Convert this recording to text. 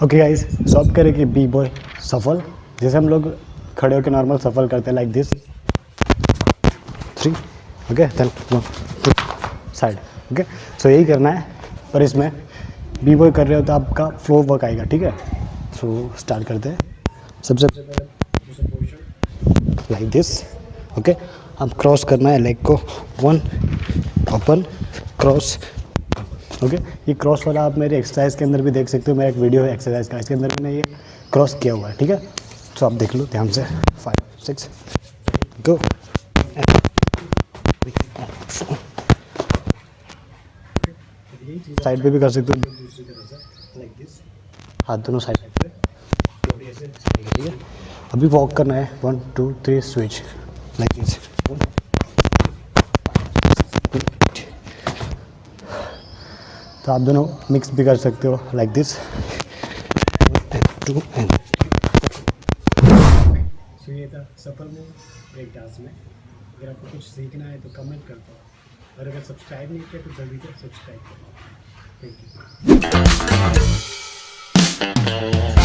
Okay guys, सो अब करेंगे B boy सफल, जैसे हम लोग खड़े होकर नॉर्मल सफल करते हैं, like this 3, okay then 1 2 side, okay. So यही करना है, पर इसमें बी बॉय कर रहे हो तो आपका फ्लो वर्क आएगा, ठीक है। सो स्टार्ट करते हैं। सबसे पहले लाइक दिस, ओके। हम क्रॉस करना है लेग को, 1 ओपन क्रॉस, ओके। ये क्रॉस वाला आप मेरे एक्सरसाइज के अंदर भी देख सकते हो, मेरा एक वीडियो है एक्सरसाइज का, इसके अंदर मैंने ये क्रॉस किया हुआ है, ठीक है। तो आप देख लो ध्यान से, 5 6 गो। साइड पे भी कर सकते हो, दूसरी तरह से लाइक दिस, हाथ दोनों साइड पे, ठीक है। अभी वॉक करना है, 1 2 3 स्विच लाइक दिस, तो आप दोनों मिक्स भी कर सकते हो लाइक दिस, 2 एंड। सो ये था सफल में ब्रेक डांस में। अगर आपको कुछ सीखना है तो कमेंट कर दो, और अगर सब्सक्राइब नहीं किया तो जल्दी से सब्सक्राइब करो। Thank you.